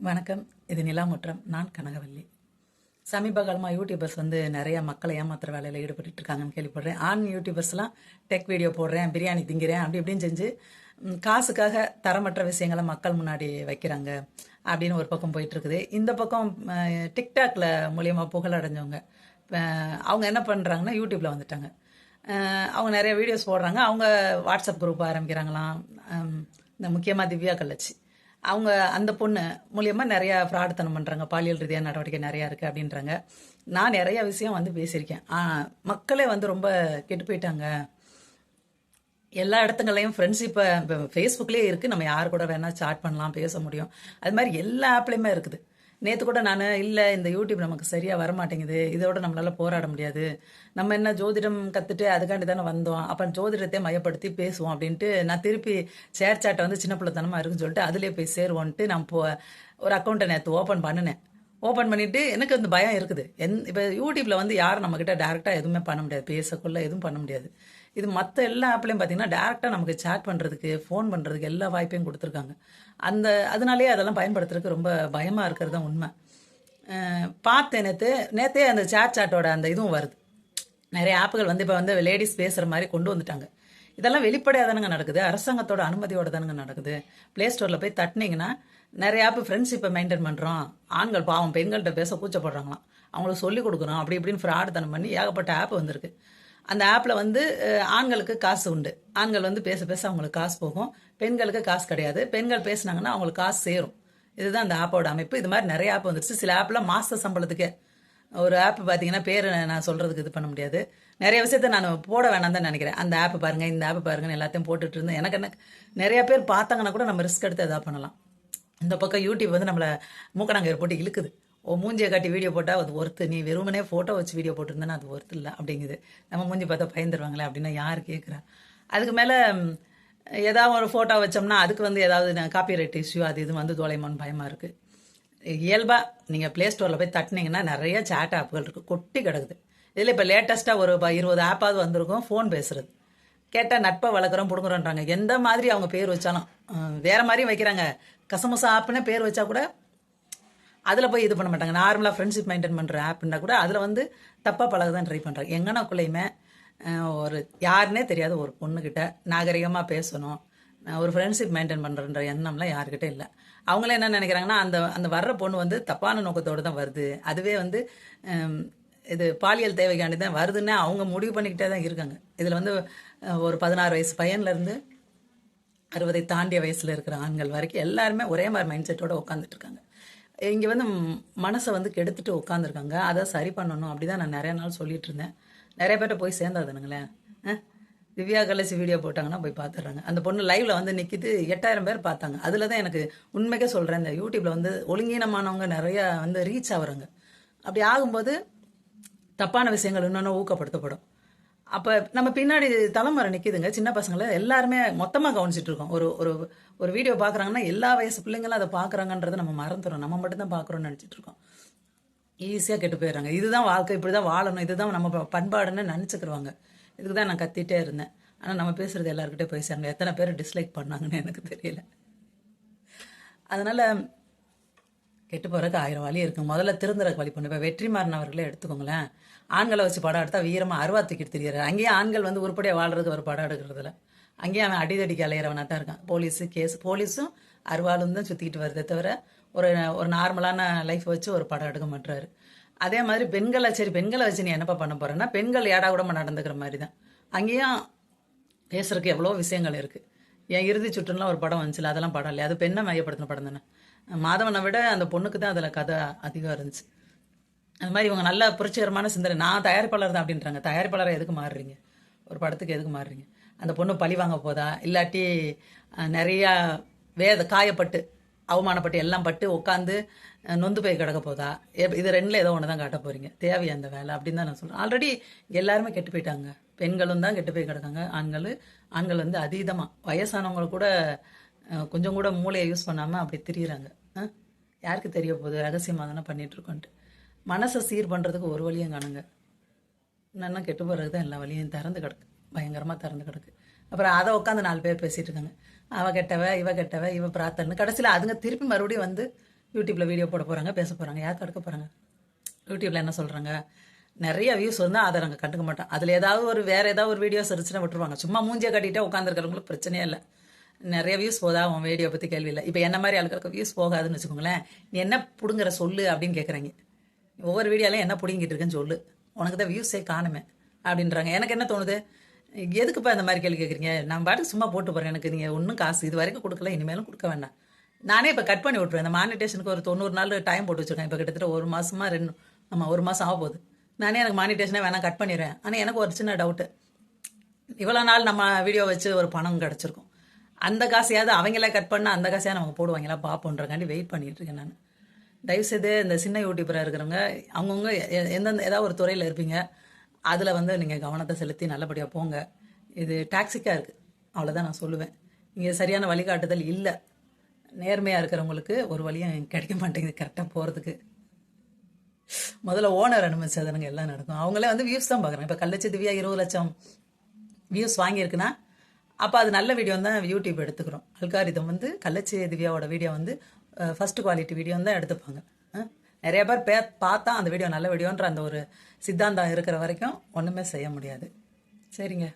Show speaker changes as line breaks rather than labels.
வணக்கம். இது நிலாமுற்றம். நான் கனகவல்லி. சமீப காலமாக யூடியூபர்ஸ் நிறைய மக்களை ஏமாத்துற வேலையில் ஈடுபட்டு இருக்காங்கன்னு கேள்விப்படுறேன். ஆண் யூடியூபர்ஸ்லாம் டெக் வீடியோ போடுறேன், பிரியாணி திங்கிறேன், அப்படி இப்படின்னு செஞ்சு காசுக்காக தரமற்ற விஷயங்களை மக்கள் முன்னாடி வைக்கிறாங்க அப்படின்னு ஒரு பக்கம் போயிட்டு இருக்குது. இந்த பக்கம் டிக்டாக்ல மூலியமாக புகழடைஞ்சவங்க அவங்க என்ன பண்ணுறாங்கன்னா யூடியூப்ல வந்துட்டாங்க. அவங்க நிறைய வீடியோஸ் போடுறாங்க. அவங்க வாட்ஸ்அப் குரூப் ஆரம்பிக்கிறாங்களாம். இந்த முக்கியமாக திவ்யா கள்ளச்சி அவங்க அந்த பொண்ணு மூலியமாக நிறையா ஃப்ராடுத்தனம் பண்ணுறாங்க, பாலியல் ரீதியான நடவடிக்கை நிறையா இருக்குது அப்படின்றாங்க. நான் நிறையா விஷயம் பேசியிருக்கேன். மக்களே ரொம்ப கெட்டு போயிட்டாங்க. எல்லா இடத்துங்களையும் ஃப்ரெண்ட்ஷிப்பை இப்போ ஃபேஸ்புக்லேயே இருக்குது, நம்ம யார் கூட வேணால் சாட் பண்ணலாம், பேச முடியும். அது மாதிரி எல்லா ஆப்லேயுமே இருக்குது. நேற்று கூட நான் இல்லை, இந்த யூடியூப் நமக்கு சரியாக வரமாட்டேங்குது, இதோட நம்மளால் போராட முடியாது, நம்ம என்ன ஜோதிடம் கற்றுட்டு அதுக்காண்டி தானே வந்தோம், அப்போ ஜோதிடத்தை மையப்படுத்தி பேசுவோம் அப்படின்ட்டு நான் திருப்பி ஷேர் சாட்டை சின்ன பிள்ளைத்தனமாக இருக்குன்னு சொல்லிட்டு அதிலே போய் சேருவோன்ட்டு நான் ஒரு அக்கௌண்ட்டை நேற்று ஓப்பன் பண்ணினேன். ஓப்பன் பண்ணிவிட்டு எனக்கு பயம் இருக்குது. இப்போ யூடியூப்பில் யாரும் நம்மக்கிட்ட டேரெக்டாக எதுவுமே பண்ண முடியாது, பேசக்குள்ள எதுவும் பண்ண முடியாது. இது மற்ற எல்லா ஆப்லையும் பார்த்தீங்கன்னா டேரெக்டாக நமக்கு சேட் பண்ணுறதுக்கு, ஃபோன் பண்ணுறதுக்கு எல்லா வாய்ப்பையும் கொடுத்துருக்காங்க. அதனாலேயே அதெல்லாம் பயன்படுத்துறதுக்கு ரொம்ப பயமாக இருக்கிறது தான் உண்மை. பார்த்தேன் நேற்றே அந்த சாட்டோட அந்த இதுவும் வருது. நிறைய ஆப்புகள் இப்போ லேடிஸ் பேசுகிற மாதிரி கொண்டு வந்துட்டாங்க. இதெல்லாம் வெளிப்படையாக தானுங்க நடக்குது, அரசாங்கத்தோட அனுமதியோட தானுங்க நடக்குது. ப்ளே ஸ்டோரில் போய் தட்டினீங்கன்னா நிறைய ஆப் ஃப்ரெண்ட்ஷிப்பை மெயின்டைன் பண்ணுறோம், ஆண்கள் பாவம் பெண்கள்கிட்ட பேச கூச்சப்படுறாங்களாம், அவங்களுக்கு சொல்லிக் கொடுக்குறோம், அப்படி இப்படின்னு ஃப்ராடு தனம் பண்ணி ஏகப்பட்ட ஆப் வந்திருக்கு. அந்த ஆப்பில் ஆண்களுக்கு காசு உண்டு, ஆண்கள் பேச பேச அவங்களுக்கு காசு போகும், பெண்களுக்கு காசு கிடையாது, பெண்கள் பேசினாங்கன்னா அவங்களுக்கு காசு சேரும். இதுதான் அந்த ஆப்போட அமைப்பு. இது மாதிரி நிறைய ஆப் வந்துருச்சு. சில ஆப்பில் மாத சம்பளத்துக்கே ஒரு ஆப் பார்த்தீங்கன்னா பேர் நான் சொல்கிறதுக்கு இது பண்ண முடியாது. நிறைய விஷயத்த நான் போட வேணாம் தான் நினைக்கிறேன். அந்த ஆப் பாருங்கள், இந்த ஆப் பாருங்கன்னு எல்லாத்தையும் போட்டுட்டு இருந்தேன். எனக்கு என்ன நிறைய பேர் பார்த்தாங்கன்னா கூட நம்ம ரிஸ்க் எடுத்து எதாவது பண்ணலாம். இந்த பக்கம் யூடியூப் நம்மளை மூக்கணாங்கயிறு போட்டு இழுக்குது. மூஞ்சியை காட்டி வீடியோ போட்டால் அது ஒர்த்து, நீ வெறுமனே ஃபோட்டோ வச்சு வீடியோ போட்டிருந்தேன்னா அது ஒர்த்து இல்லை அப்படிங்குது. நம்ம மூஞ்சி பார்த்தா பயந்துருவாங்களே அப்படின்னா யார் கேட்குறா? அதுக்கு மேலே ஏதாவது ஒரு ஃபோட்டோ வச்சோம்னா அதுக்கு ஏதாவது காப்பிரைட் இஷ்யூ அது இது தொலைமான்னு பயமாக இருக்குது. இயல்பாக நீங்கள் ப்ளே ஸ்டோரில் போய் தட்டினீங்கன்னா நிறைய சேட் ஆப்புகள் இருக்குது, கொட்டி கிடக்குது. இதில் இப்போ லேட்டஸ்ட்டாக ஒரு 20 ஆப்பாவது வந்திருக்கும் ஃபோன் பேசுகிறது. கேட்டால் நட்பை வளர்க்குறோம் பிடுங்குறோன்றாங்க. எந்த மாதிரி அவங்க பேர் வச்சாலும் வேறு மாதிரியும் வைக்கிறாங்க. கசமுசா ஆப்புன்னு பேர் வச்சா கூட அதில் போய் இது பண்ண மாட்டாங்க. நார்மலாக ஃப்ரெண்ட்ஷிப் மெயின்டைன் பண்ணுற ஆப்புன்னா கூட அதில் தப்பாக பழக தான் ட்ரை பண்ணுறாங்க. எங்கனாக்குள்ளேயுமே ஒரு யாருன்னே தெரியாத ஒரு பொண்ணுக்கிட்ட நாகரிகமாக பேசணும், ஒரு ஃப்ரெண்ட்ஷிப் மெயின்டைன் பண்ணுறன்ற எண்ணம்லாம் யாருக்கிட்ட இல்லை. அவங்களே என்ன நினைக்கிறாங்கன்னா அந்த வர்ற பொண்ணு தப்பான நோக்கத்தோடு தான் வருது, அதுவே இது பாலியல் தேவைக்காண்டி தான் வருதுன்னு அவங்க முடிவு பண்ணிக்கிட்டே தான் இருக்காங்க. இதில் ஒரு 16 வயசு பையன்லேருந்து 60 தாண்டிய வயசில் இருக்கிற ஆண்கள் வரைக்கும் எல்லாருமே ஒரே மாதிரி மைண்ட் செட்டோடு உட்காந்துட்டு இருக்காங்க. இங்கே மனசை கெடுத்துட்டு உட்காந்துருக்காங்க. அதை சரி பண்ணணும் அப்படி தான் நான் நிறைய நாள் சொல்லிட்டு இருந்தேன். நிறைய பேர்ட்ட போய் சேர்ந்தாதுனுங்களேன். திவ்யா கலசி வீடியோ போட்டாங்கன்னா போய் பார்த்துட்றாங்க. அந்த பொண்ணு லைவ்ல நிற்கிது, 8000 பேர் பார்த்தாங்க. அதில் தான் எனக்கு உண்மைக்கே சொல்கிறேன், இந்த யூடியூப்ல ஒழுங்கீனமானவங்க நிறையா ரீச் ஆகுறாங்க. அப்படி ஆகும்போது தப்பான விஷயங்கள் இன்னொன்று ஊக்கப்படுத்தப்படும். அப்போ நம்ம பின்னாடி தலைமுறை நிற்கிதுங்க, சின்ன பசங்களை எல்லாருமே மொத்தமாக கவனிச்சிட்டு இருக்கோம். ஒரு ஒரு ஒரு வீடியோ பார்க்குறாங்கன்னா எல்லா வயசு பிள்ளைங்களும் அதை பார்க்குறாங்கன்றதை நம்ம மறந்துடும். நம்ம மட்டும்தான் பார்க்குறோன்னு நினச்சிட்டு இருக்கோம். ஈஸியாக கெட்டு போயிடுறாங்க. இதுதான் வாழ்க்கை, இப்படி தான் வாழணும், இதுதான் நம்ம பண்பாடுன்னு நினச்சிக்கிடுவாங்க. இதுக்கு தான் நான் கத்திட்டே இருந்தேன். ஆனால் நம்ம பேசுகிறது எல்லாருக்கிட்டே போய் சேருங்க. எத்தனை பேர் டிஸ்லைக் பண்ணாங்கன்னு எனக்கு தெரியல. அதனால் கெட்டு போகிறதுக்கு 1000 வழி இருக்குது. முதல்ல திருந்துறதுக்கு வழி பண்ணு. இப்போ வெற்றிமாறன் அவர்களே எடுத்துக்கோங்களேன். ஆண்களை வச்சு படம் எடுத்தால் வீரமாக அருவா தூக்கிட்டு தெரியாது. அங்கேயும் ஆண்கள் உருப்படியாக வாழ்றதுக்கு ஒரு படம் எடுக்கிறதுல அங்கேயும் அவன் அடிதடிக்கு அலையிறவனாக தான் இருக்கான். போலீஸும் அருவாலும் தான் சுற்றிக்கிட்டு வருதே தவிர ஒரு ஒரு நார்மலான லைஃப் வச்சு ஒரு படம் எடுக்க மாட்டுறாரு. அதே மாதிரி பெண்களை வச்சு நீ என்னப்பா பண்ண போகிறேன்னா பெண்கள் ஏடா கூடமா நடந்துக்கிற மாதிரி தான் அங்கேயும் பேசுறதுக்கு எவ்வளோ விஷயங்கள் இருக்குது. என் இறுதி சுற்றுலாம் ஒரு படம் வந்துச்சுல, அதெல்லாம் படம் இல்லையா? அது பெண்ணை மையப்படுத்தின படம் தானே. மாதவனை விட அந்த பொண்ணுக்கு தான் அதில் கதை அதிகம் இருந்துச்சு. அது மாதிரி இவங்க நல்ல புரட்சிகரமான சிந்தனை. நான் தயாரிப்பாளர் தான் அப்படின்றாங்க. தயாரிப்பாளரை எதுக்கு மாறுறீங்க? ஒரு படத்துக்கு எதுக்கு மாறுறீங்க? அந்த பொண்ணு பழி வாங்க போதா, இல்லாட்டி நிறையா காயப்பட்டு அவமானப்பட்டு எல்லாம் பட்டு உட்காந்து நொந்து போய் கிடக்க போதா? இது ரெண்டில் ஏதோ ஒன்று தான் காட்ட போகிறீங்க. தேவையா அந்த வேலை அப்படின்னு தான் நான் சொல்கிறேன். ஆல்ரெடி எல்லாருமே கெட்டு போயிட்டாங்க. பெண்களும் தான் கெட்டு போய் கிடக்காங்க. ஆண்கள் அதீதமாக வயசானவங்களை கூட கொஞ்சம் கூட மூளையை யூஸ் பண்ணாமல் அப்படி திரியிறாங்க. யாருக்கு தெரிய போகுது? ரகசியமாக தானே பண்ணிகிட்ருக்கோன்ட்டு. மனசை சீர் பண்ணுறதுக்கு ஒரு வழியும் காணுங்க. என்னென்னா கெட்டு போகிறது தான் எல்லா வழியும் திறந்து கிடக்கு, பயங்கரமாக திறந்து கிடக்கு. அப்புறம் அதை உட்காந்து 4 பேர் பேசிகிட்டு இருக்காங்க. அவ கெட்டவ, இவ கெட்டவ, இவ பிரார்த்தனை. கடைசியில் அதுங்க திருப்பி மறுபடியும் யூடியூப்பில் வீடியோ போட போகிறாங்க, பேச போகிறாங்க, யார் தடுக்க போகிறாங்க? யூடியூப்பில் என்ன சொல்கிறாங்க, நிறைய வியூஸ் வந்தால் அதை நாங்கள் கண்டுக்க மாட்டோம். அதில் ஏதாவது ஒரு வேறு ஏதாவது ஒரு வீடியோஸ் இருந்துச்சுன்னா விட்டுருவாங்க. சும்மா மூஞ்சியை கட்டிகிட்டே உட்காந்துருக்கிறவங்களுக்கு பிரச்சனையே இல்லை. நிறைய வியூஸ் போதா உன் வீடியோ பற்றி கேள்வி இல்லை. இப்போ என்ன மாதிரி ஆளுகளுக்கு வியூஸ் போகாதுன்னு வச்சுக்கோங்களேன். நீ என்ன பிடுங்குற சொல்லு அப்படின்னு கேட்குறாங்க. ஒவ்வொரு வீடியோலையும் என்ன பிடிங்கிட்டு இருக்குன்னு சொல்லு, உனக்கு தான் வியூஸே காணுமே அப்படின்றாங்க. எனக்கு என்ன தோணுது, எதுக்குப்பா இந்த மாதிரி கேள்வி கேட்குறீங்க? நான் பாட்டுக்கு சும்மா போட்டு போகிறேன். எனக்கு நீங்கள் ஒன்றும் காசு இது வரைக்கும் கொடுக்கல, இனிமேலும் கொடுக்க வேண்டாம். நானே இப்போ கட் பண்ணி விட்ருவேன். இந்த மானிட்டேஷனுக்கு ஒரு 90 நாள் டைம் போட்டு வச்சுருக்கேன். இப்போ கிட்டத்தட்ட 1 மாதமா 2 ஆமாம் 1 மாதம் ஆக போகுது. நானே எனக்கு மானிட்டேஷனே வேணாம் கட் பண்ணிடுவேன். ஆனால் எனக்கு ஒரு சின்ன டவுட்டு, இவ்வளோ நாள் நம்ம வீடியோ வச்சு ஒரு பணம் கிடச்சிருக்கும். அந்த காசையாவது அவங்களே கட் பண்ணால் அந்த காசையாக நமக்கு போடுவாங்களா பார்ப்போன்றக்காண்டி வெயிட் பண்ணிகிட்டு இருக்கேன் நான். தயவுசெய்து இந்த சின்ன யூடியூபராக இருக்கிறவங்க அவங்கவுங்க எந்தெந்த ஏதாவது ஒரு துறையில் இருப்பீங்க, அதில் வந்து நீங்கள் கவனத்தை செலுத்தி நல்லபடியாக போங்க. இது டாக்ஸிக்காக இருக்குது, அவ்வளோதான் நான் சொல்லுவேன். இங்கே சரியான வழிகாட்டுதல் இல்லை. நேர்மையாக இருக்கிறவங்களுக்கு ஒரு வழியும் கிடைக்க மாட்டேங்குது கரெக்டாக போகிறதுக்கு. முதல்ல ஓனர் அனுமதிச்சதுனுங்க எல்லாம் நடக்கும். அவங்களே வந்து வியூஸ் தான் பார்க்குறாங்க. இப்போ கள்ளச்சி திவ்யா 20 லட்சம் வியூஸ் வாங்கியிருக்குன்னா அப்போ அது நல்ல வீடியோ தான் யூடியூப் எடுத்துக்கிறோம். அல்காரிதம் வந்து கள்ளச்சி திவ்யாவோட வீடியோ வந்து ஃபஸ்ட்டு குவாலிட்டி வீடியோ தான் எடுத்துப்பாங்க. நிறைய பேர் பார்த்தா அந்த வீடியோ நல்ல வீடியோன்ற அந்த ஒரு சித்தாந்தம் இருக்கிற வரைக்கும் ஒன்றுமே செய்ய முடியாது. சரிங்க.